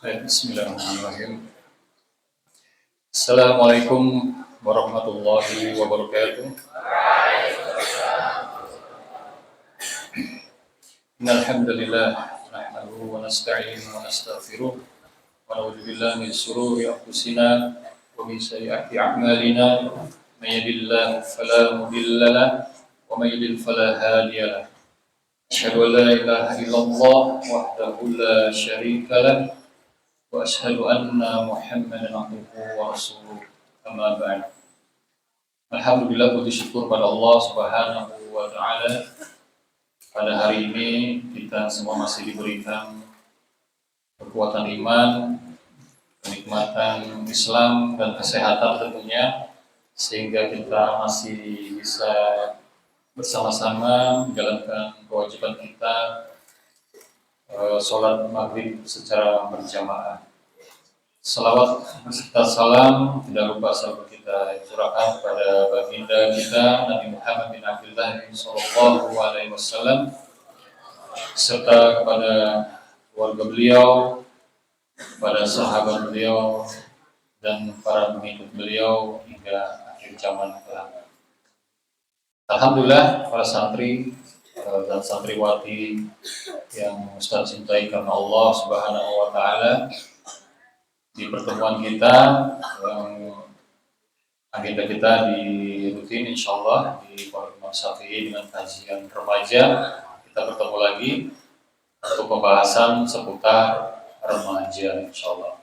Bismillahirrahmanirrahim. Assalamualaikum warahmatullahi wabarakatuh. Innal hamdalillah nahmaduhu wa nasta'inuhu wa nastaghfiruh wa na'udzu billahi min shururi anfusina wa min sayyiati a'malina. May yahdihillahu fala mudilla lahu wa may yudlil fala hadiya lahu. Asyhadu an la ilaha illallah wahdahu la syarika lahu wa asyhadu anna Muhammadan abduhu wa rasuluh. Amma ba'd. Alhamdulillah, puji syukur pada Allah Subhanahu wa taala. Pada hari ini kita semua masih diberikan kekuatan iman, kenikmatan Islam dan kesehatan tentunya, sehingga kita masih bisa bersama-sama menjalankan kewajiban kita sholat maghrib secara berjamaah. Salawat serta salam tidak lupa selalu kita curahkan kepada baginda kita Nabi Muhammad bin Abdullah sallallahu alaihi wasallam, serta kepada keluarga beliau, kepada sahabat beliau, dan para pengikut beliau hingga akhir zaman kelak. Alhamdulillah, para santri dan santriwati yang Ustaz cintai karena Allah Subhanahu wa taala, di pertemuan kita yang agenda kita di rutin insyaallah di Pondok Imam Syafi'i dengan kajian remaja, kita bertemu lagi untuk pembahasan seputar remaja insyaallah.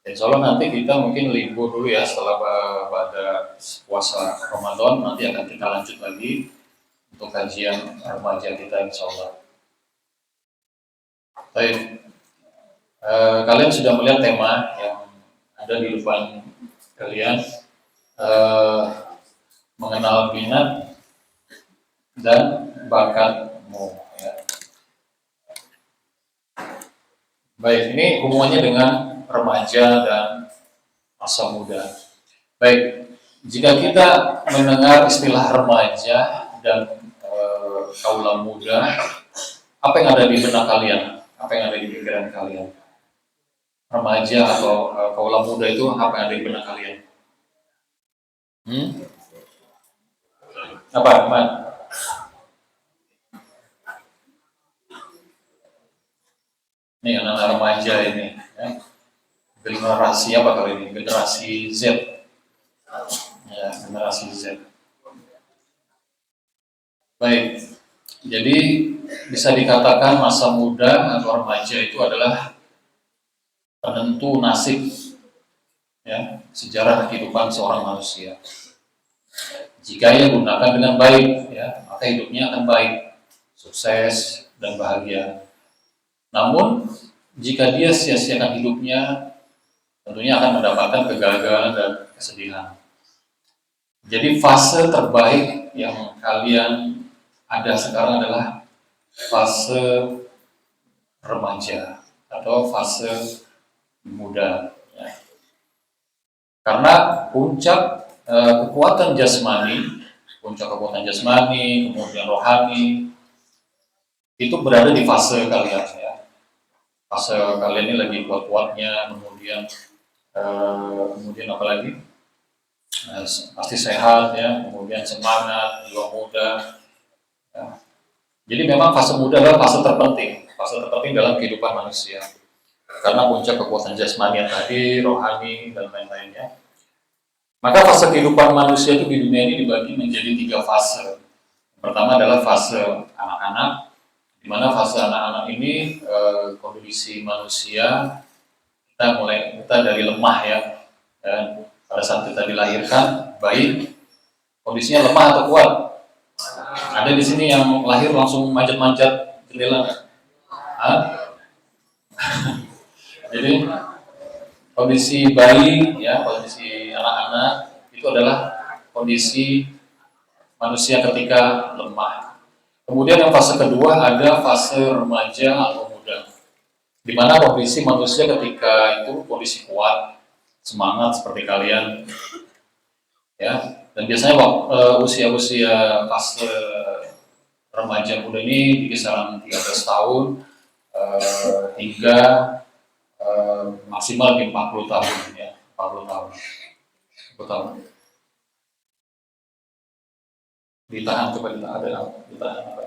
Insyaallah nanti kita mungkin libur dulu ya setelah pada puasa Ramadan, nanti akan kita lanjut lagi untuk kajian remaja kita insyaallah. Baik. Kalian sudah melihat tema yang ada di depan kalian, mengenal minat dan bakatmu. Ya. Baik, ini hubungannya dengan remaja dan masa muda. Baik, jika kita mendengar istilah remaja dan kaula muda, apa yang ada di benak kalian? Apa yang ada di pikiran kalian? Remaja atau kaula muda itu apa yang ada di benak kalian? Apa, Ahmad? Ini anak-anak remaja ini, ya. Generasi apa kali ini? Generasi Z. Ya, generasi Z. Baik, jadi bisa dikatakan masa muda atau remaja itu adalah penentu nasib, ya, sejarah kehidupan seorang manusia. Jika ia gunakan dengan baik, ya, maka hidupnya akan baik, sukses dan bahagia. Namun jika dia sia-siakan hidupnya, tentunya akan mendapatkan kegagalan dan kesedihan. Jadi fase terbaik yang kalian ada sekarang adalah fase remaja atau fase muda, ya. Karena puncak kekuatan jasmani, kemudian rohani itu berada di fase kalian, ya. Fase kalian ini lagi kuat-kuatnya, kemudian apa lagi? Pasti sehat, ya, kemudian semangat, jiwa muda. Ya. Jadi memang fase muda adalah fase terpenting dalam kehidupan manusia. Karena puncak kekuatan jasmani tadi, rohani, dan lain-lainnya. Maka fase kehidupan manusia itu di dunia ini dibagi menjadi 3 fase. Pertama adalah fase anak-anak, di mana fase anak-anak ini kondisi manusia kita dari lemah, ya. Dan pada saat kita dilahirkan, bayi kondisinya lemah atau kuat? Ada di sini yang lahir langsung manjat-manjat jendela nggak? Jadi kondisi bayi, ya, kondisi anak-anak itu adalah kondisi manusia ketika lemah. Kemudian yang fase kedua ada fase remaja atau muda, di mana kondisi manusia ketika itu kondisi kuat, semangat seperti kalian, ya. Dan biasanya usia-usia fase remaja muda ini di kisaran 13 tahun hingga maksimal di 40 tahun ya, 40 tahun. 40 tahun. Ditahan, coba ditahan apa?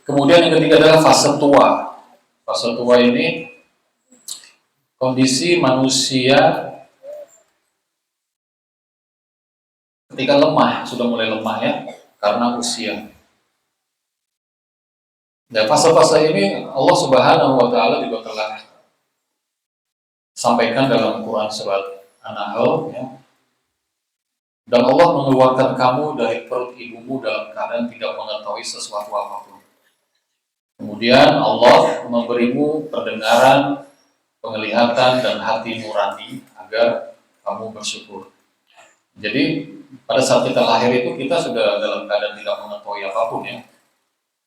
Kemudian yang ketiga adalah fase tua. Fase tua ini kondisi manusia ketika lemah, sudah mulai lemah ya, karena usia. Dan fase-fase ini Allah Subhanahu wa Ta'ala juga telah sampaikan dalam Quran surat An-Nahl ya. Dan Allah mengeluarkan kamu dari perut ibumu dalam keadaan tidak mengetahui sesuatu apapun. Kemudian Allah memberimu pendengaran, penglihatan, dan hati nurani agar kamu bersyukur. Jadi pada saat kita lahir itu kita sudah dalam keadaan tidak mengetahui apapun ya.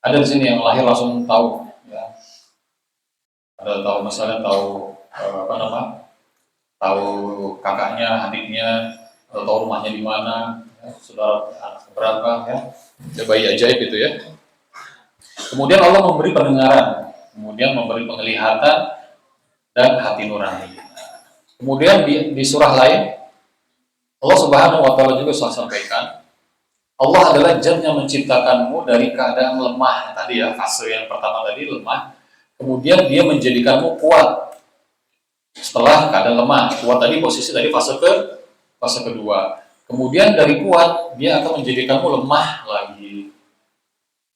Ada di sini yang lahir langsung tahu ya. Ada tahu misalnya tahu tahu kakaknya, adiknya, atau tahu rumahnya di mana, ya, saudara anak berapa ya. Dia bayi ajaib itu ya. Kemudian Allah memberi pendengaran, kemudian memberi penglihatan dan hati nurani. Kemudian di surah lain Allah Subhanahu wa Ta'ala juga sudah sampaikan, Allah adalah Zat yang menciptakanmu dari keadaan lemah tadi ya, fase yang pertama tadi lemah, kemudian Dia menjadikanmu kuat setelah keadaan lemah. Kuat tadi posisi tadi fase kedua. Kemudian dari kuat Dia akan menjadikanmu lemah lagi.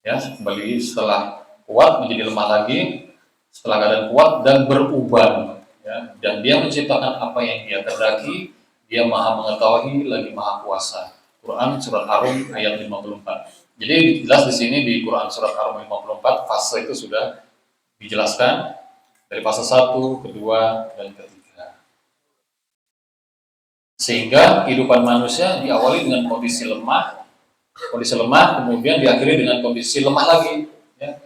Ya, kembali setelah kuat menjadi lemah lagi, setelah keadaan kuat dan beruban. Ya, dan Dia menciptakan apa yang Dia kehendaki. Dia Maha mengetahui lagi Maha kuasa. Quran surat Ar-Rum ayat 54. Jadi jelas di sini di Quran surat Ar-Rum 54 fase itu sudah dijelaskan dari fase 1, kedua, dan ketiga. Sehingga kehidupan manusia diawali dengan kondisi lemah, kemudian diakhiri dengan kondisi lemah lagi. Ya.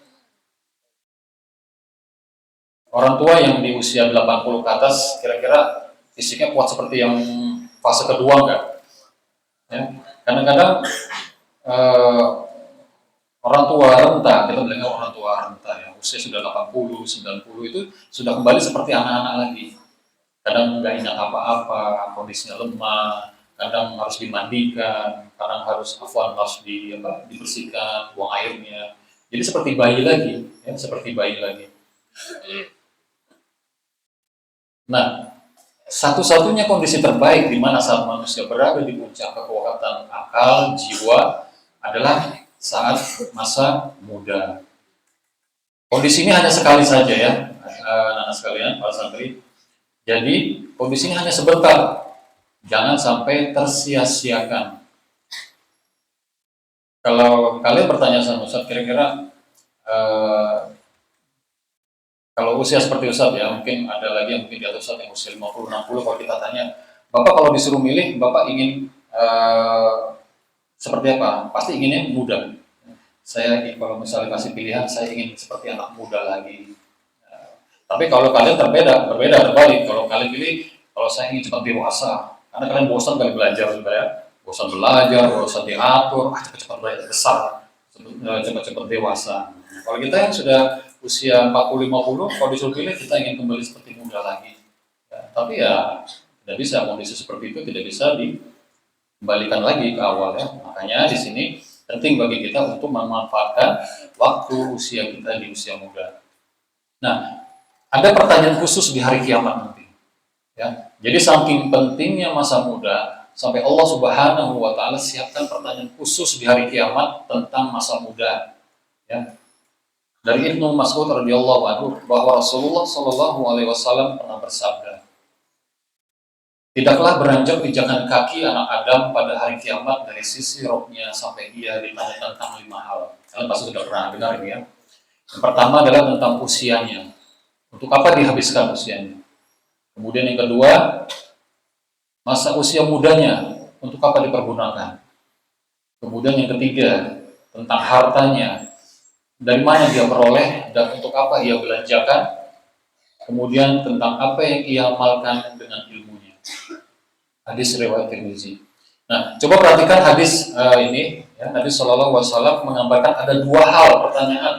Orang tua yang di usia 80 ke atas kira-kira fisiknya kuat seperti yang fase kedua enggak? Ya. Kadang-kadang orang tua renta, kita bilang orang tua renta ya, usia sudah 80, 90 itu sudah kembali seperti anak-anak lagi. Kadang nggak ingat apa-apa, kondisinya lemah, kadang harus dimandikan, kadang harus dibersihkan, buang airnya. Jadi seperti bayi lagi, ya, seperti bayi lagi. Nah, satu-satunya kondisi terbaik di mana saat manusia berada di puncak kekuatan akal, jiwa adalah saat masa muda. Kondisi ini hanya sekali saja ya, anak-anak sekalian, para santri. Jadi kondisi ini hanya sebentar, jangan sampai tersia-siakan. Kalau kalian bertanya sama Ustaz, kira-kira kalau usia seperti Ustaz ya, mungkin ada lagi yang mungkin di atas Ustaz yang usia 50-60, kalau kita tanya, Bapak kalau disuruh milih, Bapak ingin seperti apa? Pasti inginnya muda. Saya kalau misalnya kasih pilihan, saya ingin seperti anak muda lagi. Tapi kalau kalian terbalik. Kalau kalian pilih, kalau saya ingin cepat dewasa, karena kalian bosan kali belajar sebenarnya, bosan belajar, bosan diatur, cepat-cepat belajar besar, cepat-cepat dewasa. Kalau kita yang sudah usia 40-50, kalau disuruh pilih kita ingin kembali seperti muda lagi. Ya, tapi ya tidak bisa, kondisi seperti itu tidak bisa dikembalikan lagi ke awal ya. Makanya di sini penting bagi kita untuk memanfaatkan waktu usia kita di usia muda. Nah, ada pertanyaan khusus di hari kiamat nanti. Ya, jadi saking pentingnya masa muda sampai Allah Subhanahu wa Ta'ala siapkan pertanyaan khusus di hari kiamat tentang masa muda. Ya. Dari Ibnu Mas'ud radhiyallahu anhu bahwa Rasulullah Shallallahu alaihi wasallam pernah bersabda, "Tidaklah beranjak pijakan kaki anak Adam pada hari kiamat dari sisi rohnya sampai ia ditanya tentang 5 hal." Kalian pasti sudah pernah dengar ini ya. Yang pertama adalah tentang usianya. Untuk apa dihabiskan usianya? Kemudian yang kedua, masa usia mudanya, untuk apa dipergunakan? Kemudian yang ketiga, tentang hartanya, dari mana dia peroleh dan untuk apa ia belanjakan. Kemudian tentang apa yang ia amalkan dengan ilmunya. Hadis riwayat Tirmizi. Nah, coba perhatikan hadis ini. Ya, Nabi Shallallahu Alaihi Wasallam menggambarkan ada 2 hal pertanyaan.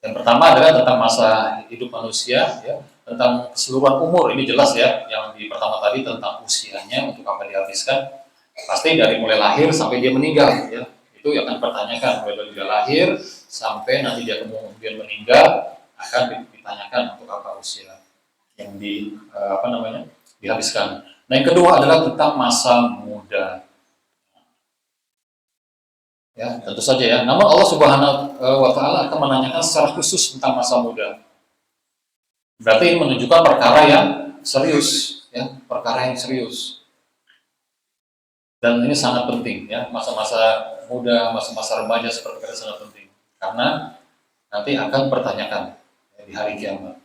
Yang pertama adalah tentang masa hidup manusia. Ya. tentang keseluruhan umur ini jelas ya. Yang di pertama tadi tentang usianya untuk apa dihabiskan, pasti dari mulai lahir sampai dia meninggal ya. Itu yang akan dipertanyakan mulai dari dia lahir sampai nanti dia kemudian meninggal, akan ditanyakan untuk apa usia yang dihabiskan. Nah, yang kedua adalah tentang masa muda. Ya, tentu saja ya. Namun Allah Subhanahu wa taala akan menanyakan secara khusus tentang masa muda. Berarti ini menunjukkan perkara yang serius, ya, perkara yang serius. Dan ini sangat penting ya, masa-masa muda, masa-masa remaja seperti itu sangat penting. Karena nanti akan pertanyakan ya, di hari kiamat.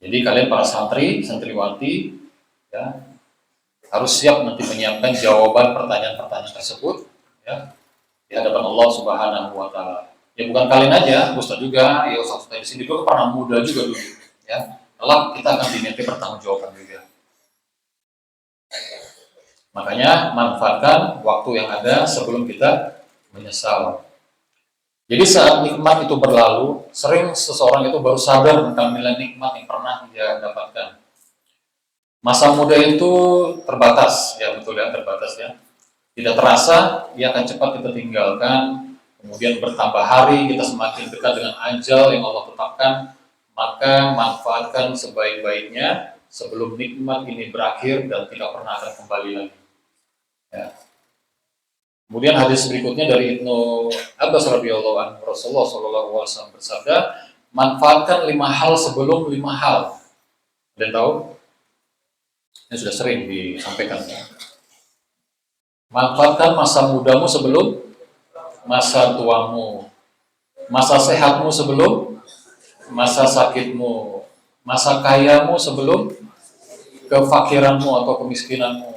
Jadi kalian para santri, santriwati ya, harus siap nanti menyiapkan jawaban pertanyaan-pertanyaan tersebut ya, di hadapan Allah Subhanahu wa taala. Ya bukan kalian aja, Ustaz juga, ya Ustaz di sini juga pernah muda juga dulu ya. Kelak kita akan diminta pertanggungjawaban juga. Makanya manfaatkan waktu yang ada sebelum kita menyesal. Jadi saat nikmat itu berlalu, sering seseorang itu baru sadar tentang nilai nikmat yang pernah dia dapatkan. Masa muda itu terbatas, ya betul ya, terbatas ya. Tidak terasa, ia akan cepat kita tinggalkan. Kemudian bertambah hari, kita semakin dekat dengan ajal yang Allah tetapkan. Maka manfaatkan sebaik-baiknya sebelum nikmat ini berakhir dan tidak pernah akan kembali lagi. Ya. Kemudian hadis berikutnya dari Ibnu Abbas radhiyallahu anhu, Rasulullah sallallahu alaihi wasallam bersabda, manfaatkan 5 hal sebelum 5 hal. Kalian tahu? Ini sudah sering disampaikan. Manfaatkan masa mudamu sebelum masa tuamu, masa sehatmu sebelum masa sakitmu, masa kayamu sebelum kefakiranmu atau kemiskinanmu,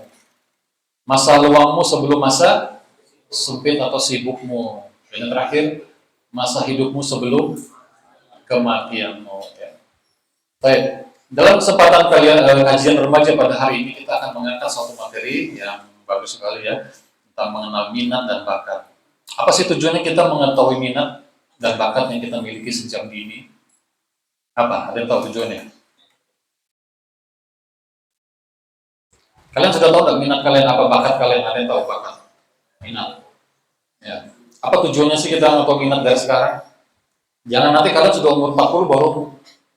masa luangmu sebelum masa sempit atau sibukmu, dan yang terakhir masa hidupmu sebelum kematianmu. Ya. Baik, dalam kesempatan kajian remaja pada hari ini kita akan mengangkat suatu materi yang bagus sekali ya, tentang mengenal minat dan bakat. Apa sih tujuannya kita mengetahui minat dan bakat yang kita miliki sejak dini? Apa? Ada yang tahu tujuannya? Kalian sudah tahu nggak minat kalian apa, bakat kalian? Ada yang tahu bakat? Minat. Ya. Apa tujuannya sih kita mengetahui minat dari sekarang? Jangan nanti kalian sudah umur 40 baru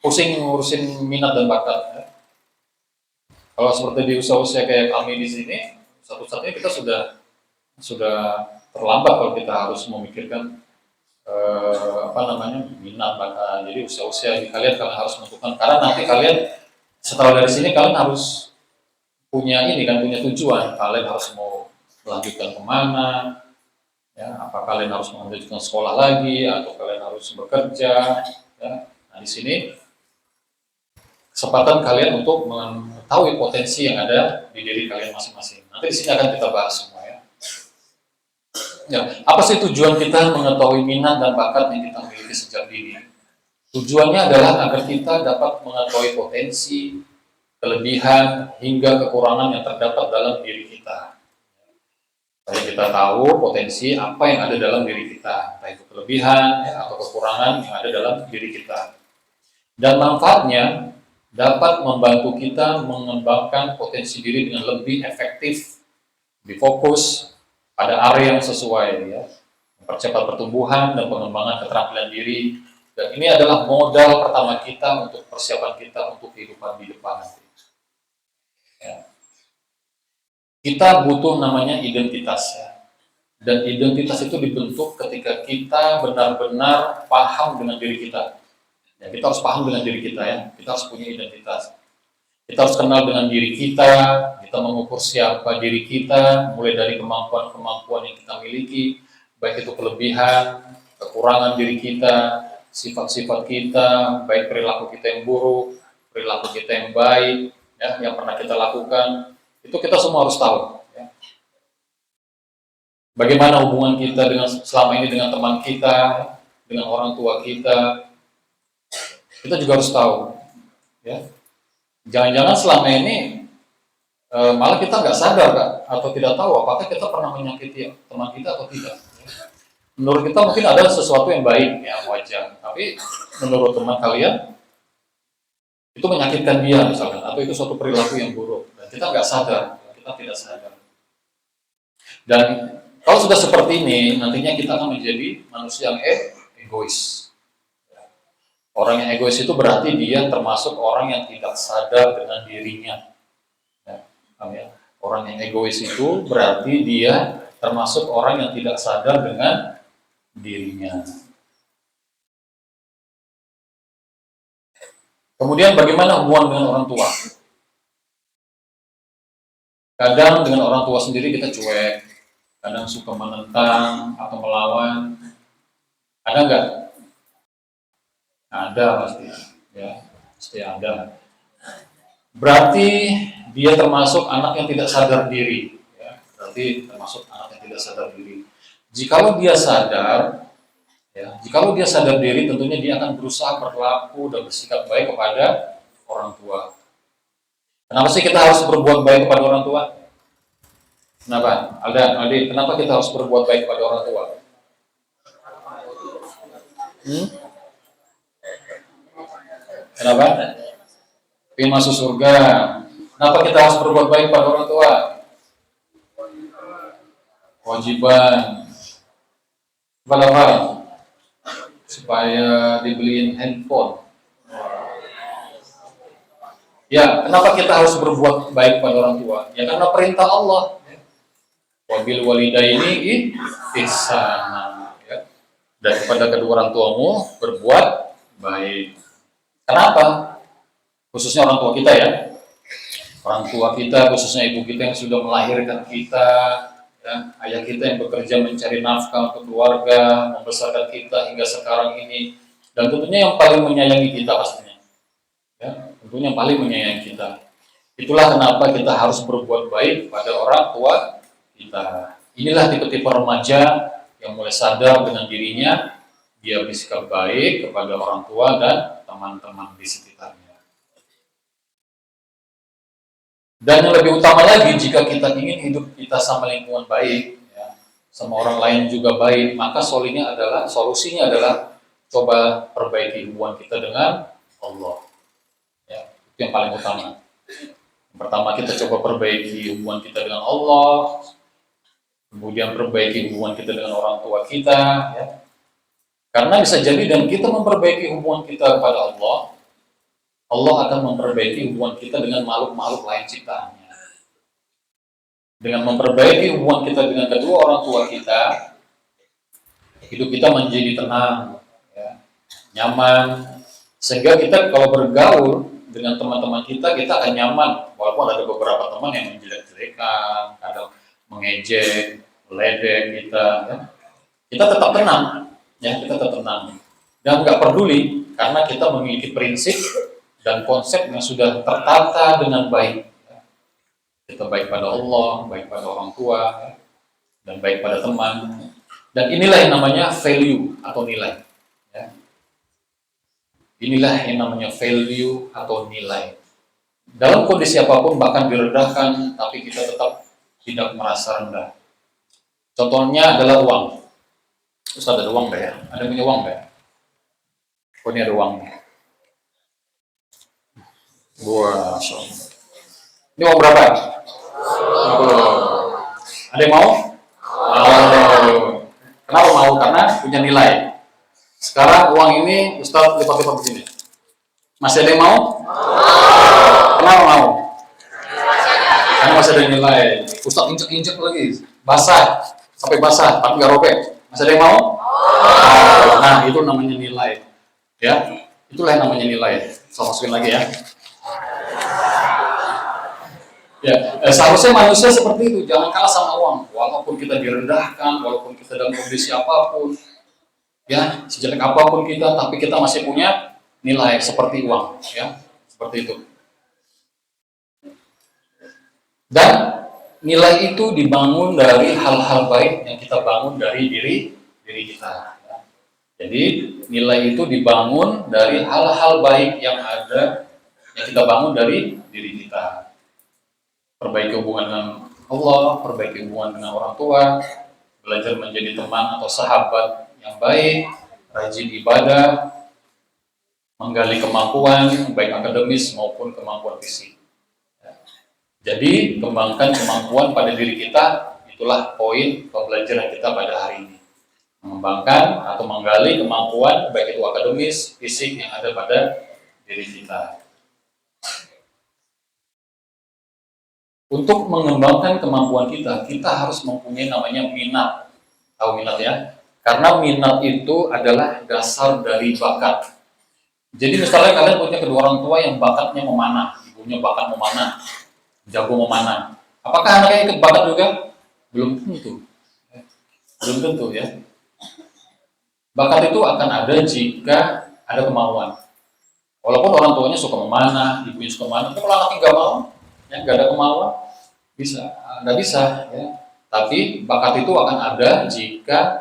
pusing ngurusin minat dan bakat. Ya. Kalau seperti di usia-usia kayak kami di sini, satu-satunya kita sudah terlambat kalau kita harus memikirkan minat bakat. Jadi usia-usia kalian harus menentukan, karena nanti kalian setelah dari sini kalian harus punya tujuan. Kalian harus mau melanjutkan kemana, ya, apa kalian harus melanjutkan sekolah lagi atau kalian harus bekerja. Ya. Nah di sini kesempatan kalian untuk mengetahui potensi yang ada di diri kalian masing-masing. Nanti di sini akan kita bahas semua ya. Ya, apa sih tujuan kita mengetahui minat dan bakat yang kita miliki sejak dini? Tujuannya adalah agar kita dapat mengetahui potensi, kelebihan, hingga kekurangan yang terdapat dalam diri kita. Supaya kita tahu potensi apa yang ada dalam diri kita, entah itu kelebihan ya, atau kekurangan yang ada dalam diri kita. Dan manfaatnya dapat membantu kita mengembangkan potensi diri dengan lebih efektif, lebih fokus, pada area yang sesuai ya, mempercepat pertumbuhan dan pengembangan keterampilan diri, dan ini adalah modal pertama kita untuk persiapan kita untuk kehidupan di depan nanti. Ya. Kita butuh namanya identitas ya, dan identitas itu dibentuk ketika kita benar-benar paham dengan diri kita. Ya, kita harus paham dengan diri kita ya, kita harus punya identitas. Kita harus kenal dengan diri kita mengukur siapa diri kita, mulai dari kemampuan-kemampuan yang kita miliki, baik itu kelebihan, kekurangan diri kita, sifat-sifat kita, baik perilaku kita yang buruk, perilaku kita yang baik, ya, yang pernah kita lakukan, itu kita semua harus tahu. Ya. Bagaimana hubungan kita selama ini dengan teman kita, dengan orang tua kita juga harus tahu. Ya. Jangan-jangan selama ini malah kita nggak sadar Kak, atau tidak tahu apakah kita pernah menyakiti teman kita atau tidak. Menurut kita mungkin ada sesuatu yang baik, ya wajar. Tapi menurut teman kalian itu menyakitkan dia misalkan, atau itu suatu perilaku yang buruk, dan kita nggak sadar, kita tidak sadar. Dan kalau sudah seperti ini, nantinya kita akan menjadi manusia yang egois. Orang yang egois itu berarti dia termasuk orang yang tidak sadar dengan dirinya. Ya, orang yang egois itu berarti dia termasuk orang yang tidak sadar dengan dirinya. Kemudian bagaimana hubungan dengan orang tua? Kadang dengan orang tua sendiri kita cuek, kadang suka menentang atau melawan. Ada nggak? Ada pasti, ya pasti ada. Berarti dia termasuk anak yang tidak sadar diri. Ya. Berarti termasuk anak yang tidak sadar diri. Jikalau dia sadar, ya, jikalau dia sadar diri, tentunya dia akan berusaha berlaku dan bersikap baik kepada orang tua. Kenapa sih kita harus berbuat baik kepada orang tua? Kenapa? Aldi, kenapa kita harus berbuat baik kepada orang tua? Kenapa? Ingin masuk surga. Kenapa kita harus berbuat baik pada orang tua? Kewajiban. Kenapa? Supaya dibeliin handphone. Ya, kenapa kita harus berbuat baik pada orang tua? Ya karena perintah Allah. Wabil walidaini ihsana. Ya. Dan kepada kedua orang tuamu berbuat baik. Kenapa? Khususnya orang tua kita ya. Orang tua kita, khususnya ibu kita yang sudah melahirkan kita, ya, ayah kita yang bekerja mencari nafkah untuk keluarga, membesarkan kita hingga sekarang ini, dan tentunya yang paling menyayangi kita pastinya, ya, tentunya yang paling menyayangi kita. Itulah kenapa kita harus berbuat baik pada orang tua kita. Inilah tipe-tipe remaja yang mulai sadar dengan dirinya, dia bersikap baik kepada orang tua dan teman-teman di sekitarnya. Dan yang lebih utama lagi, jika kita ingin hidup kita sama lingkungan baik, ya, sama orang lain juga baik, maka solusinya adalah coba perbaiki hubungan kita dengan Allah. Ya, itu yang paling utama. Pertama, kita coba perbaiki hubungan kita dengan Allah, kemudian perbaiki hubungan kita dengan orang tua kita. Ya. Karena bisa jadi dan kita memperbaiki hubungan kita kepada Allah, Allah akan memperbaiki hubungan kita dengan makhluk-makhluk lain ciptaannya. Dengan memperbaiki hubungan kita dengan kedua orang tua kita, hidup kita menjadi tenang, ya, nyaman, sehingga kita kalau bergaul dengan teman-teman kita akan nyaman, walaupun ada beberapa teman yang menjelek-jelekan, kadang mengejek, meledek kita, ya. Kita tetap tenang, ya, kita tetap tenang, dan nggak peduli karena kita memiliki prinsip dan konsep yang sudah tertata dengan baik. Kita baik pada Allah, baik pada orang tua, dan baik pada teman. Dan inilah yang namanya value atau nilai. Inilah yang namanya value atau nilai. Dalam kondisi apapun, bahkan direndahkan, tapi kita tetap tidak merasa rendah. Contohnya adalah uang. Ustaz, ada uang nggak ya? Ada punya uang nggak ya? Oh, ini ada uang. Wah, ini uang berapa? Oh. Ada yang mau? Oh. Kenapa mau? Karena punya nilai. Sekarang uang ini Ustaz lipat-lipat di sini. Masih ada yang mau? Kenapa mau? Karena masih ada nilai. Ustaz injek-injek lagi, basah sampai basah, tapi nggak robek. Masih ada yang mau? Nah, itu namanya nilai. Ya, itulah yang namanya nilai. Saya masukin lagi ya. Ya, seharusnya manusia seperti itu, jangan kalah sama uang. Walaupun kita direndahkan, walaupun kita dalam kondisi apapun, ya, sejelek apapun kita, tapi kita masih punya nilai seperti uang, ya, seperti itu. Dan nilai itu dibangun dari hal-hal baik yang kita bangun dari diri kita. Ya. Jadi nilai itu dibangun dari hal-hal baik yang ada, yang kita bangun dari diri kita. Perbaiki hubungan dengan Allah, perbaiki hubungan dengan orang tua, belajar menjadi teman atau sahabat yang baik, rajin ibadah, menggali kemampuan baik akademis maupun kemampuan fisik. Jadi kembangkan kemampuan pada diri kita, itulah poin pembelajaran kita pada hari ini. Mengembangkan atau menggali kemampuan baik itu akademis, fisik yang ada pada diri kita. Untuk mengembangkan kemampuan kita, kita harus mempunyai namanya minat. Tahu minat ya? Karena minat itu adalah dasar dari bakat. Jadi misalnya kalian punya kedua orang tua yang bakatnya memanah, ibunya bakat memanah, jago memanah. Apakah anaknya ikut bakat juga? Belum tentu. Belum tentu ya. Bakat itu akan ada jika ada kemauan. Walaupun orang tuanya suka memanah, ibunya suka memanah, tapi kalau anaknya nggak mau, ya nggak ada kemauan, nggak bisa. Ya. Tapi bakat itu akan ada jika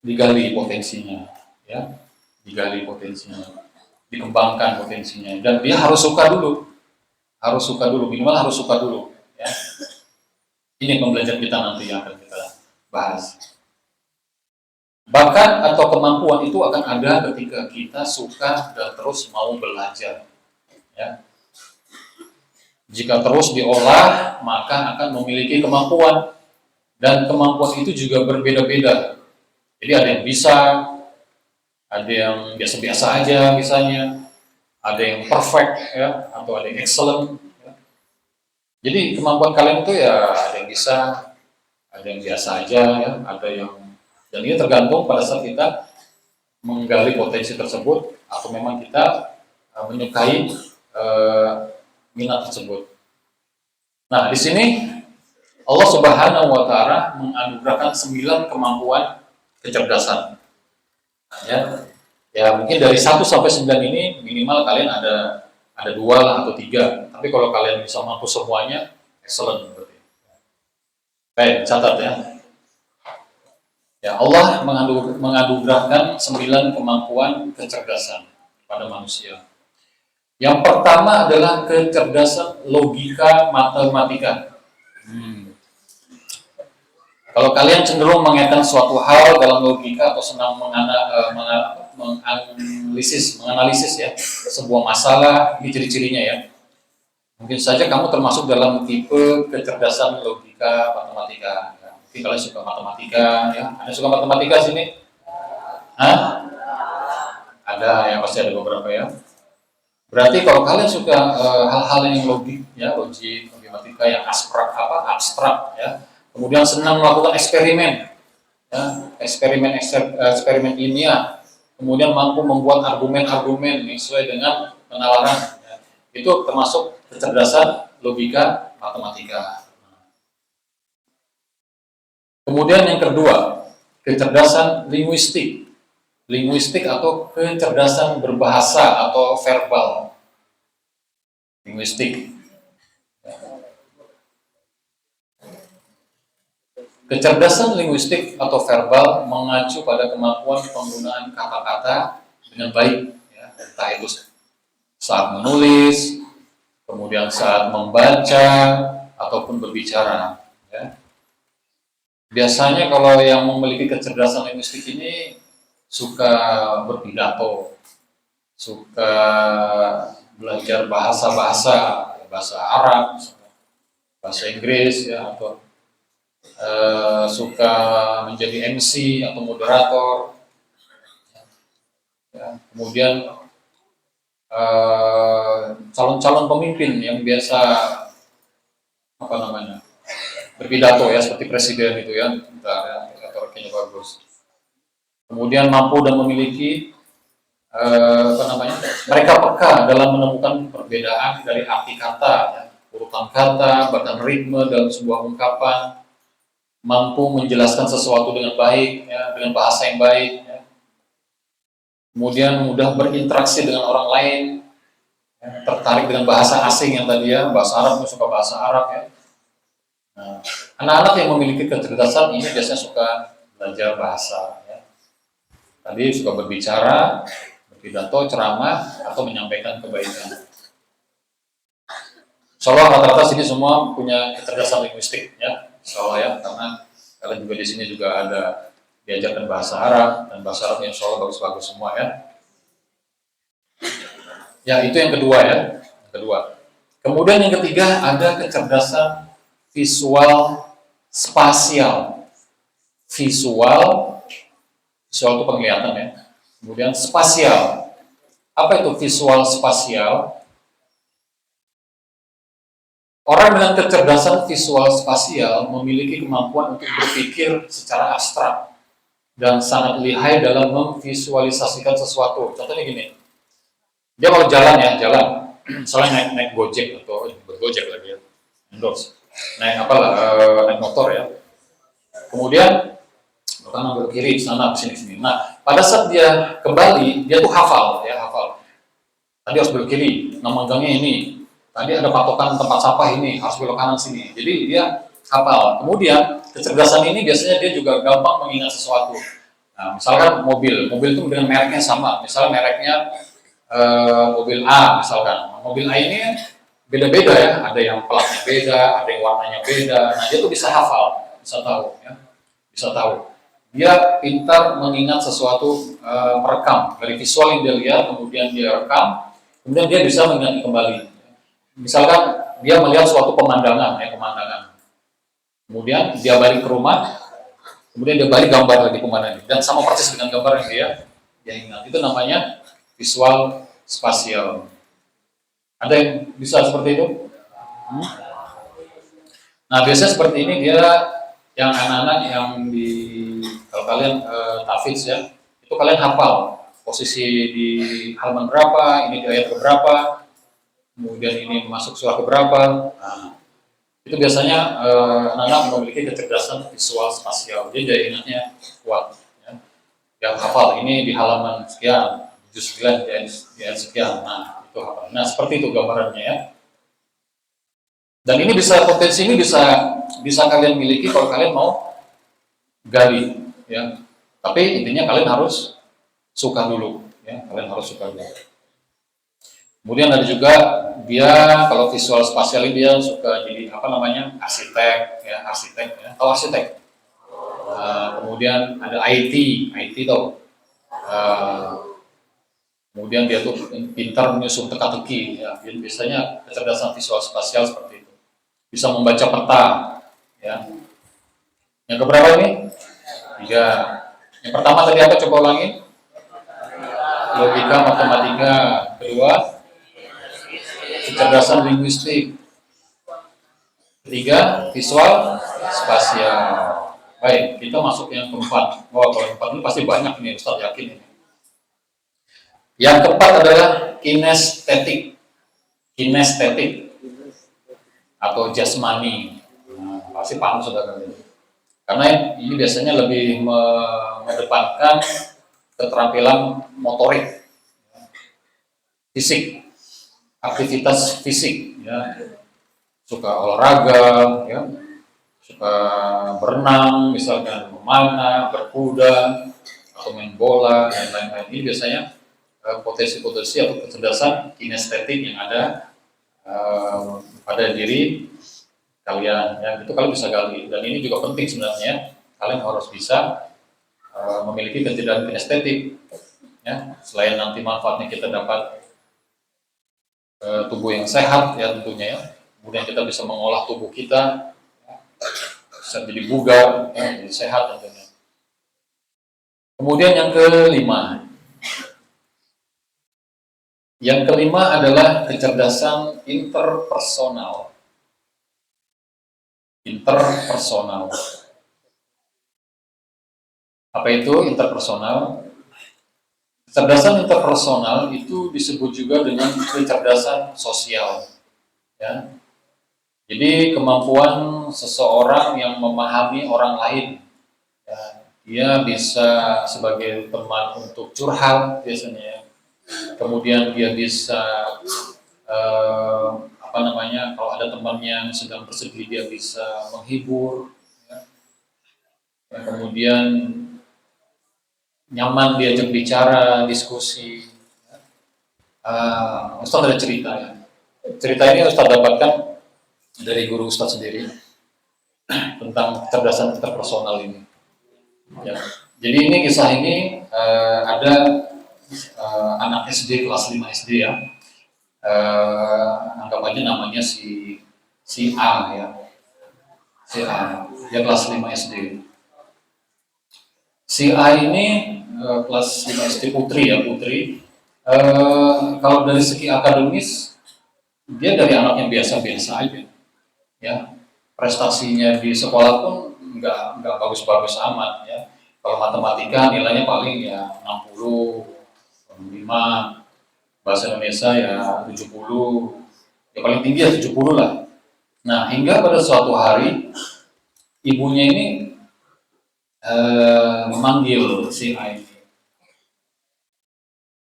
digali potensinya, ya, digali potensinya, dikembangkan potensinya, dan dia harus suka dulu, minimal harus suka dulu. Ya. Ini pembelajaran kita nanti yang akan kita bahas. Bakat atau kemampuan itu akan ada ketika kita suka dan terus mau belajar. Ya. Jika terus diolah, maka akan memiliki kemampuan. Dan kemampuan itu juga berbeda-beda. Jadi ada yang bisa, ada yang biasa-biasa aja misalnya, ada yang perfect, ya, atau ada yang excellent. Ya. Jadi kemampuan kalian itu ya ada yang bisa, ada yang biasa aja, ya, ada yang. Dan ini tergantung pada saat kita menggali potensi tersebut atau memang kita menyukai minat tersebut. Nah, di sini Allah Subhanahu wa Ta'ala menganugerahkan 9 kemampuan kecerdasan. Ya, ya mungkin dari 1 sampai 9 ini minimal kalian ada 2 lah atau 3. Tapi kalau kalian bisa mampu semuanya, excellent berarti. Baik, catat ya. Ya, Allah menganugerahkan 9 kemampuan kecerdasan pada manusia. Yang pertama adalah kecerdasan logika matematika. Kalau kalian cenderung mengaitkan suatu hal dalam logika atau senang menganalisis ya sebuah masalah, ini ciri-cirinya ya. Mungkin saja kamu termasuk dalam tipe kecerdasan logika matematika. Mungkin kalian suka matematika, ya. Ada suka matematika sini? Hah? Ada ya, pasti ada beberapa ya. Berarti kalau kalian suka hal-hal yang logik, ya, logik, matematika yang abstrak, ya. Kemudian senang melakukan eksperimen, ya, eksperimen ilmiah. Kemudian mampu membuat argumen-argumen sesuai dengan penalaran. Ya. Itu termasuk kecerdasan logika matematika. Kemudian yang kedua, kecerdasan linguistik. Linguistik atau kecerdasan berbahasa atau verbal. Linguistik. Kecerdasan linguistik atau verbal mengacu pada kemampuan penggunaan kata-kata dengan baik. Ya. Entah itu saat menulis, kemudian saat membaca, ataupun berbicara. Ya. Biasanya kalau yang memiliki kecerdasan linguistik ini suka berpidato, suka belajar bahasa Arab, bahasa Inggris, ya, atau suka menjadi MC atau moderator. Ya, kemudian calon-calon pemimpin yang biasa berpidato ya seperti presiden itu ya, retoriknya bagus. Kemudian mampu dan memiliki mereka peka dalam menemukan perbedaan dari arti kata, ya, urutan kata, bahkan ritme dalam sebuah ungkapan, mampu menjelaskan sesuatu dengan baik, ya, dengan bahasa yang baik, ya. Kemudian mudah berinteraksi dengan orang lain, ya, tertarik dengan bahasa asing yang tadi ya, bahasa Arab, suka bahasa Arab ya. Nah, anak-anak yang memiliki kecerdasan ini biasanya suka belajar bahasa, ya. Tadi suka berbicara, berpidato, ceramah, atau menyampaikan kebaikan. Insyaallah rata-rata sini semua punya kecerdasan linguistik ya, insyaallah ya, karena kalian juga di sini juga ada diajarkan bahasa Arab, dan bahasa Arabnya insya Allah bagus-bagus semua ya. Ya, itu yang kedua ya. Yang kedua. Kemudian yang ketiga ada kecerdasan visual spasial. Visual itu penglihatan ya. Kemudian spasial. Apa itu visual spasial? Orang dengan kecerdasan visual spasial memiliki kemampuan untuk berpikir secara abstrak dan sangat lihai dalam memvisualisasikan sesuatu. Contohnya gini, dia kalau jalan ya, jalan, misalnya naik Gojek atau bergojek lagi ya, endorse, naik motor ya. Kemudian kanan belok kiri, sana sini sini. Nah, pada saat dia kembali, dia tuh hafal ya, hafal. Tadi harus belok kiri, nama gangnya ini. Tadi ada patokan tempat sampah ini, harus belok kanan sini. Jadi dia hafal. Kemudian kecerdasan ini biasanya dia juga gampang mengingat sesuatu. Nah, misalkan mobil itu dengan mereknya sama. Misalnya mereknya mobil A misalkan. Mobil A ini beda-beda ya. Ada yang platnya beda, ada yang warnanya beda. Nah, dia tuh bisa hafal, bisa tahu ya. Bisa tahu. Dia pintar mengingat sesuatu, merekam dari visual yang dia lihat, kemudian dia rekam, kemudian dia bisa mengingat kembali. Misalkan dia melihat suatu pemandangan, kemudian dia balik ke rumah, kemudian dia balik gambar lagi pemandangan, dan sama persis dengan gambar yang dia ingat. Itu namanya visual spasial. Ada yang bisa seperti itu? Nah, biasanya seperti ini dia yang anak-anak yang kalau kalian tahfidz ya, itu kalian hafal posisi di halaman berapa, ini di ayat berapa, kemudian ini masuk surah keberapa. Nah, itu biasanya anak-anak memiliki kecerdasan visual spasial, jadi daya ingatnya kuat ya. Yang hafal ini di halaman sekian, juz 9 di ayat sekian. Nah, itu hafal. Nah, seperti itu gambarannya ya. Dan ini potensi ini bisa kalian miliki kalau kalian mau gali ya. Tapi intinya kalian harus suka dulu ya, kalian harus suka dulu. Kemudian ada juga dia kalau visual spasial ini dia suka jadi arsitek ya, tahu arsitek. Kemudian ada IT tahu. Kemudian dia tuh pintar menyusun teka-teki ya. Biasanya kecerdasan visual spasial seperti itu. Bisa membaca peta ya. Yang keberapa ini? 3. Yang pertama tadi apa, coba ulangi? Logika matematika. Kedua, kecerdasan linguistik. Ketiga, visual spasial. Baik, kita masuk yang keempat. Wah, kalau yang keempat ini pasti banyak nih, Ustaz yakin ini. Yang keempat adalah kinestetik. Kinestetik atau jasmani. Nah, pasti paham saudara ini. Karena ini biasanya lebih mengedepankan keterampilan motorik, fisik, aktivitas fisik ya. Suka olahraga ya, suka berenang misalkan, memanah, berkuda atau main bola dan lain-lain. Ini biasanya potensi-potensi atau kecerdasan kinestetik yang ada pada diri kalian ya. Itu kalian bisa gali, dan ini juga penting sebenarnya. Kalian harus bisa memiliki kecerdasan kinestetik ya. Selain nanti manfaatnya kita dapat tubuh yang sehat ya tentunya ya. Kemudian kita bisa mengolah tubuh kita ya, bisa jadi bugar ya, jadi sehat tentunya. Kemudian yang kelima adalah kecerdasan interpersonal. Apa itu interpersonal? Kecerdasan interpersonal itu disebut juga dengan kecerdasan sosial ya. Jadi kemampuan seseorang yang memahami orang lain ya. Dia bisa sebagai teman untuk curhat biasanya ya. Kemudian dia bisa kalau ada temannya yang sedang bersedih dia bisa menghibur ya. Kemudian nyaman diajak bicara, diskusi ya. Ustaz ada cerita ya. Cerita ini Ustaz dapatkan dari guru Ustaz sendiri tentang kecerdasan interpersonal ini ya. Jadi ini kisah ini ada anak SD kelas 5 SD ya. Anggap aja namanya si A ya. Si A, dia kelas 5 SD. Si A ini kelas 5 SD putri ya, putri. Kalau dari segi akademis, dia dari anak yang biasa-biasa aja. Ya, prestasinya di sekolah pun nggak bagus-bagus amat ya. Kalau matematika nilainya paling ya 60, 5, bahasa Indonesia ya 70, ya paling tinggi ya 70 lah. Nah, hingga pada suatu hari ibunya ini memanggil si A ini.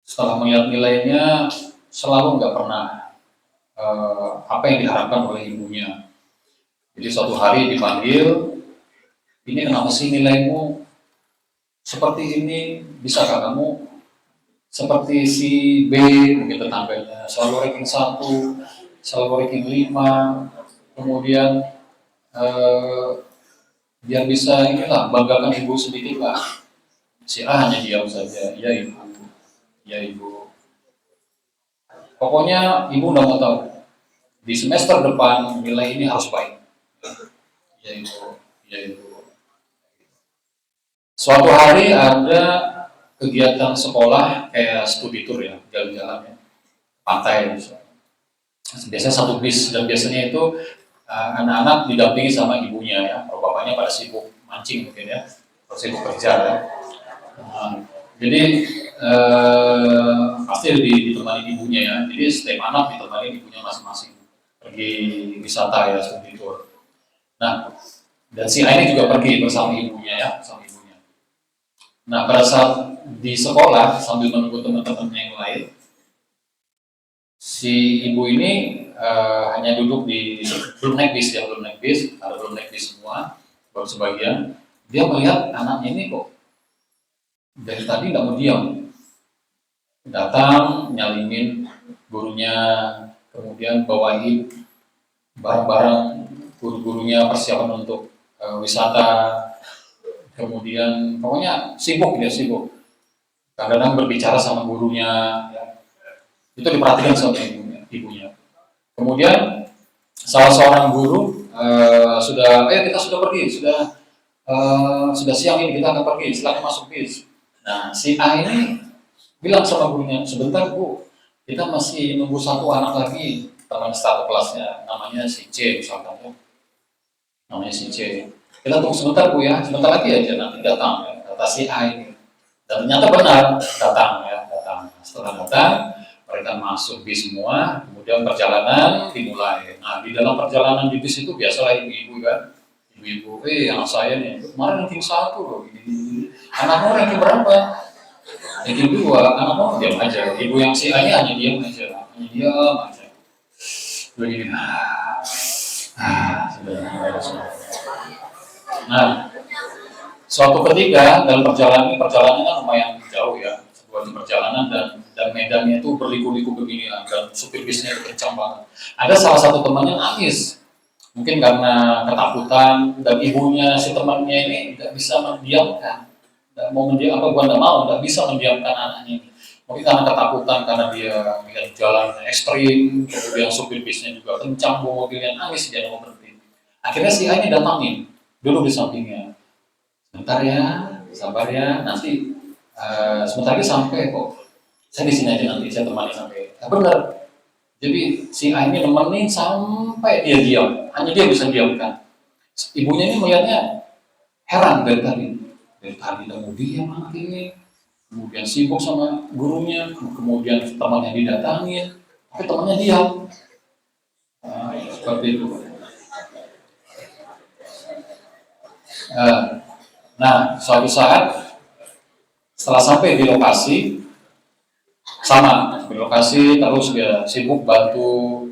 Setelah melihat nilainya selalu nggak pernah apa yang diharapkan oleh ibunya. Jadi suatu hari dipanggil, ini kenapa sih nilaimu seperti ini? Bisakah kamu seperti si B, mungkin tetangganya, selalu ranking 1, selalu ranking 5, kemudian biar bisa inilah banggakan ibu sedikit lah. Si A hanya diam saja, ya ibu, ya ibu. Pokoknya ibu udah mau tahu di semester depan nilai ini harus baik. Ya ibu, ya ibu. Suatu hari ada kegiatan sekolah kayak studi tour ya, jalan-jalan ya, pantai misalnya. Biasanya satu bis dan biasanya itu anak-anak didampingi sama ibunya ya, kalau bapaknya pada sibuk mancing mungkin ya, atau sibuk kerja ya. Jadi pasti ditemani ibunya ya. Jadi setiap anak ditemani ibunya masing-masing pergi wisata ya, studi tour. Nah, dan si A ini juga pergi bersama ibunya ya, bersama ibunya. Nah, pada saat di sekolah sambil menunggu teman-temannya yang lain, si ibu ini hanya duduk di belum naik bis ya, belum naik bis, ada belum naik bis semua, baru sebagian. Dia melihat anaknya ini kok dari tadi nggak mau diam, datang nyalimin gurunya, kemudian bawain barang-barang guru-gurunya persiapan untuk wisata, kemudian pokoknya sibuk dia sibuk. Kadang-kadang berbicara sama gurunya, ya. Itu diperhatikan sama ibunya. Kemudian salah seorang guru kita sudah pergi, sudah siang ini kita akan pergi, silakan masuk bis. Nah, si A ini bilang sama gurunya, sebentar bu, kita masih nunggu satu anak lagi, teman satu kelasnya, namanya si C misalkan ya. Namanya si C. Kita tunggu sebentar bu ya, sebentar lagi aja nanti datang ya, kata si A ini. Dan ternyata benar, datang ya, datang. Setelah datang, mereka masuk bis semua, kemudian perjalanan dimulai. Nah, di dalam perjalanan di bis itu biasalah ibu-ibu kan, ibu-ibu, anak saya nih, kemarin ranking 1 loh, ini. Anakmu ranking berapa? Ranking 2, anakmu diam aja. Ibu yang si A nya hanya diam aja, hanya diam aja. Begini, nah, suatu ketika dalam perjalanan kan lumayan jauh ya, sebuah perjalanan dan medannya itu berliku-liku begini dan supir bisnya itu kencang banget. Ada salah satu temannya nangis, mungkin karena ketakutan dan ibunya si temannya ini tidak bisa mendiamkan, tidak mau mendiam apa bukan tidak mau, tidak bisa mendiamkan anaknya ini. Mungkin karena ketakutan karena dia melihat jalan ekstrim, kemudian supir bisnya juga kencang bawa mobilnya nangis dia mau berhenti. Akhirnya si A ini datangin, duduk di sampingnya. Bentar ya, sabar ya, nanti sebentar lagi sampai kok. Saya di sini aja nanti, saya temani sampai. Ya benar. Jadi si A ini nemenin sampai dia diam, hanya dia bisa diamkan. Ibunya ini melihatnya heran dari tadi tidak mau diam anak ini. Kemudian sibuk sama gurunya, kemudian temannya didatangin, tapi temannya diam. Seperti itu. Nah, suatu saat setelah sampai di lokasi, sama di lokasi terus dia sibuk bantu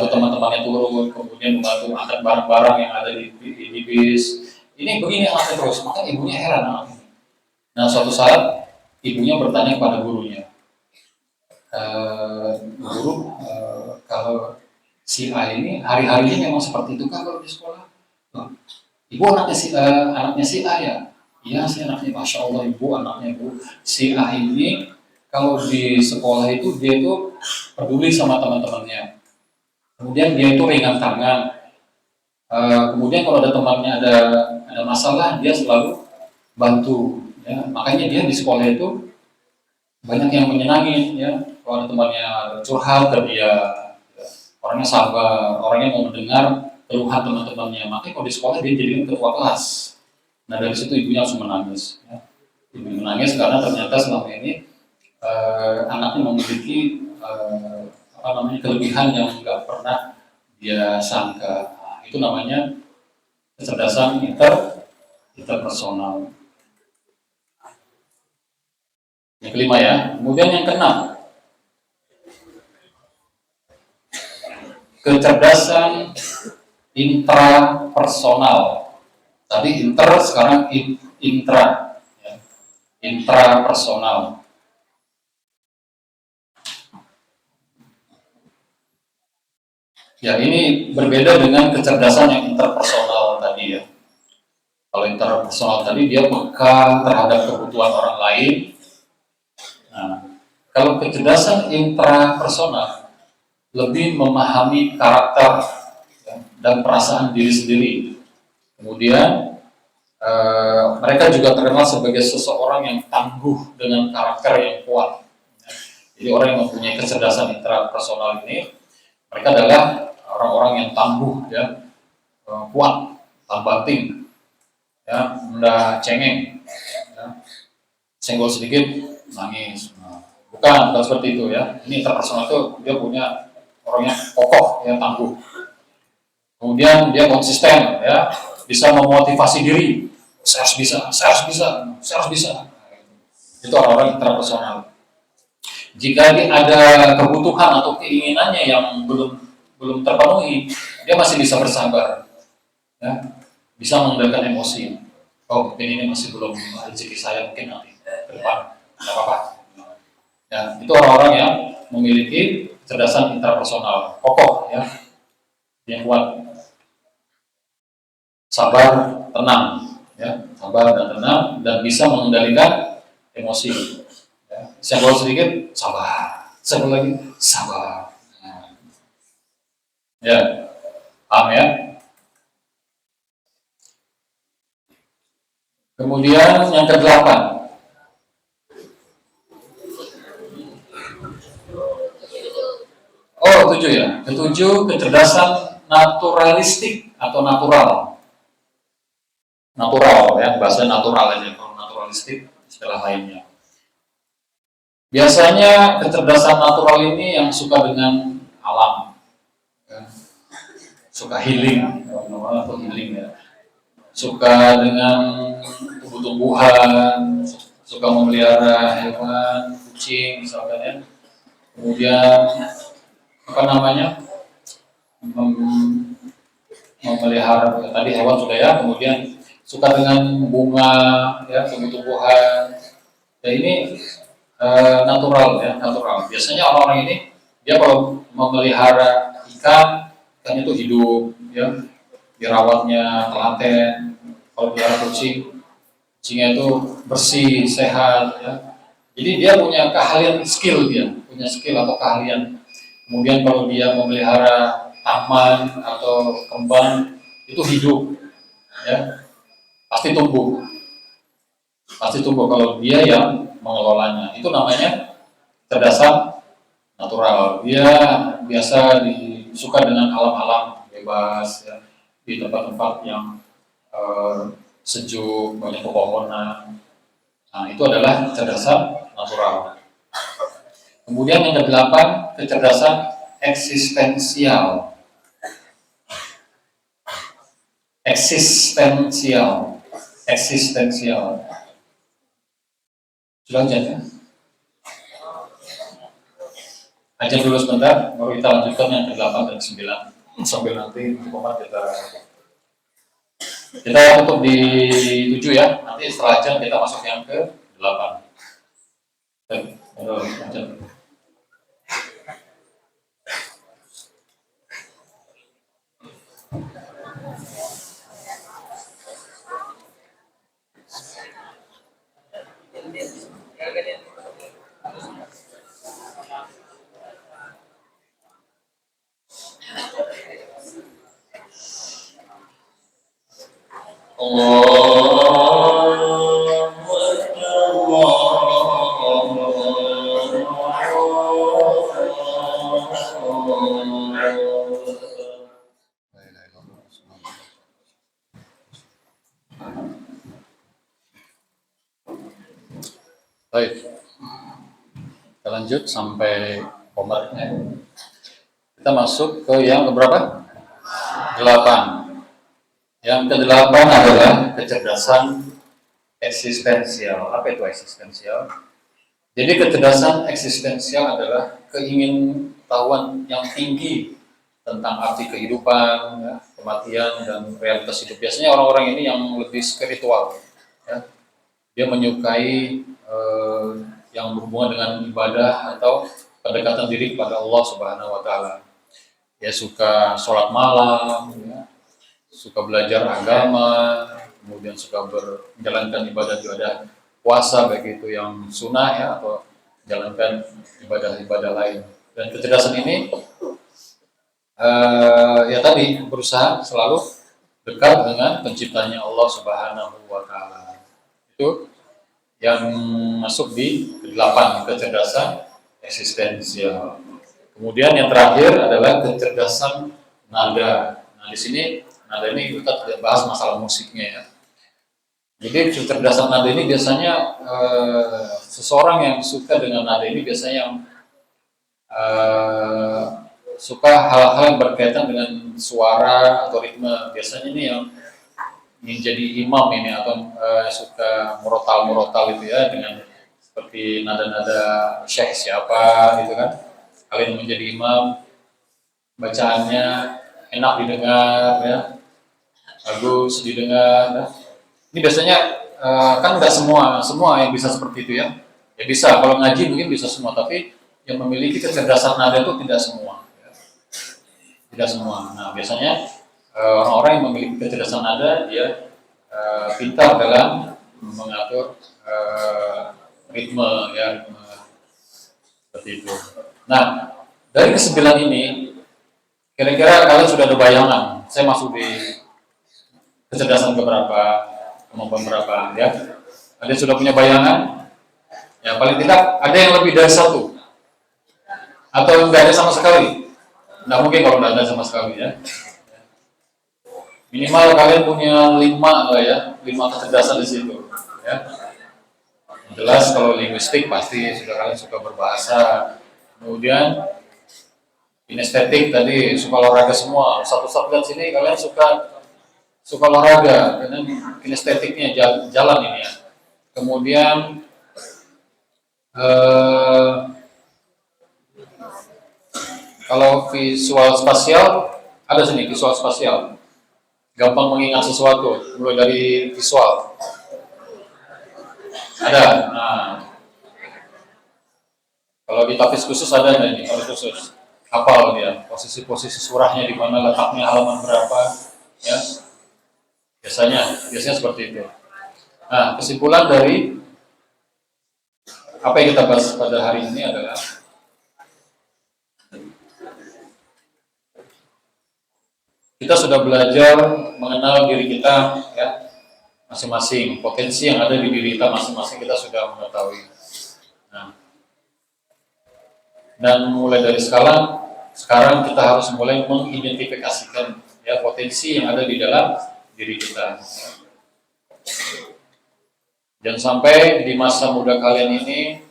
teman-temannya turun, kemudian membantu angkat barang-barang yang ada di bis. Ini begini anaknya terus, maka ibunya heran anak ini. Nah, suatu saat ibunya bertanya kepada gurunya, guru, kalau si A ini hari-harinya memang seperti itu kan kalau di sekolah? Ibu anaknya si A ya? Iya sih anaknya, masya Allah ibu, anaknya ibu. Si A ini kalau di sekolah itu dia itu peduli sama teman-temannya. Kemudian dia itu ringan tangan. Kemudian kalau ada temannya ada masalah, dia selalu bantu. Ya. Makanya dia di sekolah itu banyak yang menyenangin. Ya. Kalau ada temannya curhat ke dia, ya. Orangnya sabar, orangnya mau mendengar keluhan teman-temannya. Makanya kalau di sekolah dia jadi ketua kelas. Nah dari situ ibunya langsung menangis. Ya. Ibu menangis karena ternyata selama ini anaknya memiliki apa namanya kelebihan yang nggak pernah dia sangka. Nah, itu namanya kecerdasan interpersonal. Yang kelima ya. Kemudian yang keenam, kecerdasan intrapersonal. Tadi inter, sekarang intra. Ya. Intrapersonal. Ya ini berbeda dengan kecerdasan yang interpersonal tadi ya. Kalau interpersonal tadi dia peka terhadap kebutuhan orang lain. Nah, kalau kecerdasan intrapersonal lebih memahami karakter ya, dan perasaan diri sendiri. Kemudian mereka juga terkenal sebagai seseorang yang tangguh dengan karakter yang kuat. Jadi orang yang mempunyai kecerdasan intrapersonal ini, mereka adalah orang-orang yang tangguh, ya, kuat, tak banting, ya, mudah cengeng, ya, senggol sedikit nangis. Nah, bukan seperti itu ya. Ini interpersonal itu dia punya orangnya kokoh, yang tangguh. Kemudian dia konsisten, ya, bisa memotivasi diri. Saya harus bisa, saya harus bisa, saya harus bisa. Itu orang-orang interpersonal. Jika dia ada kebutuhan atau keinginannya yang belum belum terpenuhi, dia masih bisa bersabar, ya, bisa mengendalikan emosi. Oh, ini masih belum rezeki saya, mungkin nanti ke depan, tidak apa-apa. Ya, itu orang-orang yang memiliki kecerdasan intrapersonal, kokoh, ya, yang kuat, sabar, tenang, ya, sabar dan tenang, dan bisa mengendalikan emosi. Ya. Senggol sedikit, sabar, senggol lagi, sabar. Nah, ya, paham ya. Kemudian yang kedelapan, oh tujuh ya, ketujuh kecerdasan naturalistik atau natural, natural ya, bahasa natural aja, kalau naturalistik istilah lainnya. Biasanya kecerdasan natural ini yang suka dengan alam, ya. Suka healing, atau healing ya, suka dengan tumbuh-tumbuhan, suka memelihara hewan, kucing misalkan ya. Kemudian apa namanya, memelihara tadi hewan sudah ya, kemudian suka dengan bunga ya, tumbuh-tumbuhan. Ya ini natural ya, natural. Biasanya orang-orang ini dia kalau memelihara ikan, ikan itu hidup ya, dirawatnya telaten. Kalau pelihara kucing, kucingnya itu bersih, sehat ya. Jadi dia punya keahlian, skill, dia punya skill atau keahlian. Kemudian kalau dia memelihara taman atau kembang, itu hidup ya, pasti tumbuh, pasti tumbuh kalau dia yang mengelolanya. Itu namanya kecerdasan natural. Dia biasa suka dengan alam-alam bebas ya, di tempat-tempat yang sejuk, banyak pepohonan. Nah, itu adalah kecerdasan natural. Kemudian yang kedelapan, kecerdasan eksistensial. Eksistensial, eksistensial. Sudah aja ya? Aja dulu sebentar, baru kita lanjutkan yang ke-8 dan 9 sambil nanti kita tutup di 7 ya. Nanti setelah jam kita masuk yang ke-8. Baik, kita lanjut sampai komatnya. Kita masuk ke yang keberapa? 8. Yang ke-8 adalah kecerdasan eksistensial. Apa itu eksistensial? Jadi kecerdasan eksistensial adalah keingintahuan yang tinggi tentang arti kehidupan, ya, kematian, dan realitas hidup. Biasanya orang-orang ini yang lebih spiritual, ya. Dia menyukai yang berhubungan dengan ibadah atau pendekatan diri kepada Allah Subhanahu Wa Taala. Dia suka sholat malam, ya, suka belajar agama, kemudian suka menjalankan ibadah-ibadah puasa, baik itu yang sunnah ya atau jalankan ibadah-ibadah lain. Dan kecerdasan ini ya tadi berusaha selalu dekat dengan penciptanya Allah Subhanahu Wa Taala. Itu yang masuk di 8 kecerdasan eksistensial. Kemudian yang terakhir adalah kecerdasan nada. Nah di sini nada ini kita tidak bahas masalah musiknya ya. Jadi kecerdasan nada ini biasanya seseorang yang suka dengan nada ini biasanya yang suka hal-hal yang berkaitan dengan suara atau ritme. Biasanya ini yang jadi imam ini atau suka murotal itu ya dengan seperti nada-nada syekh siapa gitu kan. Kalian menjadi imam, bacaannya enak didengar ya, bagus didengar. Ya. Ini biasanya kan nggak semua yang bisa seperti itu ya. Ya bisa kalau ngaji mungkin bisa semua, tapi yang memiliki kecerdasan nada itu tidak semua. Ya. Tidak semua. Nah biasanya orang-orang yang memiliki kecerdasan nada dia pintar dalam mengatur ritme ya, ritme seperti itu. Nah dari ke-9 ini kira-kira kalian sudah ada bayangan saya masuk di kecerdasan keberapa, kemampuan berapa ya? Ada sudah punya bayangan? Ya paling tidak ada yang lebih dari 1 atau enggak ada sama sekali? Nggak mungkin kalau nggak ada sama sekali ya. Minimal kalian punya 5 lah ya, 5 kecerdasan di situ ya. Jelas kalau linguistik pasti sudah kalian suka berbahasa. Kemudian kinestetik tadi suka olahraga semua. Satu-satu lihat sini kalian suka olahraga karena kinestetiknya jalan ini ya. Kemudian kalau visual spasial ada sini visual spasial. Gampang mengingat sesuatu mulai dari visual. Ada. Nah, kalau di tapis khusus ada nggak ini? Tapis khusus. Hafal dia. Posisi-posisi surahnya di mana, letaknya halaman berapa, ya. Biasanya seperti itu. Nah, kesimpulan dari apa yang kita bahas pada hari ini adalah kita sudah belajar mengenal diri kita, ya, masing-masing. Potensi yang ada di diri kita masing-masing kita sudah mengetahui. Nah, dan mulai dari sekarang kita harus mulai mengidentifikasikan ya potensi yang ada di dalam diri kita. Jangan sampai di masa muda kalian ini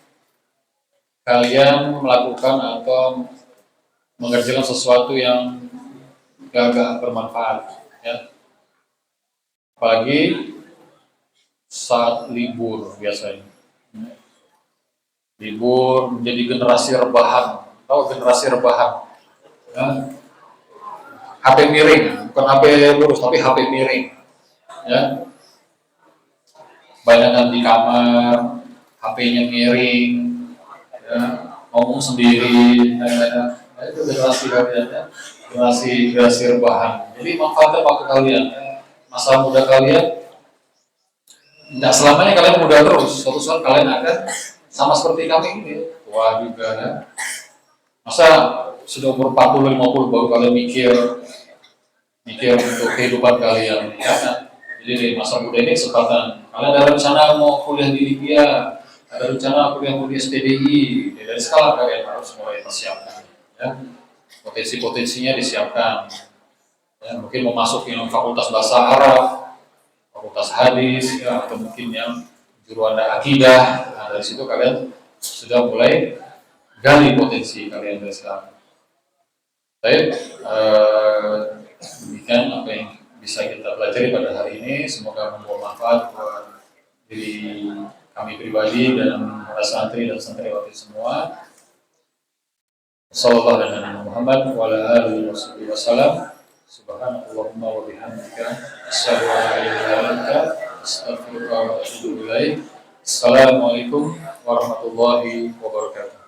kalian melakukan atau mengerjakan sesuatu yang gak bermanfaat ya. Apalagi saat libur biasanya. Libur menjadi generasi rebahan. Tahu generasi rebahan? Ya. HP miring, bukan HP lurus tapi HP miring. Ya. Banyakan di kamar, HP-nya miring, ya. Ngomong sendiri, itu generasi kalian ya. Generasi rebahan. Jadi manfaatkan waktu kalian, masa muda kalian. Tidak selamanya kalian muda terus. Suatu saat kalian akan sama seperti kami ini, tua juga ya. Masa sudah umur 40 50 baru kalian mikir untuk kehidupan kalian, jangan. Jadi di masa muda ini kesempatan. Kalian ada rencana mau kuliah di Libya, ada rencana kuliah mau di SPDI, dari sekarang kalian harus mulai persiapkan. Ya. Potensi-potensinya disiapkan. Ya, mungkin mau masuk yang fakultas bahasa Arab, fakultas hadis, ya, atau mungkin yang juruan akidah. Nah, dari situ kalian sudah mulai gali potensi kalian dari sekarang. Baik, demikian apa yang bisa kita pelajari pada hari ini. Semoga membawa manfaat buat diri kami pribadi dan para santri dan santriwati semua. Sallallahu alaihi Muhammad wa ala alihi wasallam. Subhanallahumma wa bihamdika asyhadu an la ilaha illa anta astaghfiruka wa atubu ilaik. Assalamualaikum warahmatullahi wabarakatuh.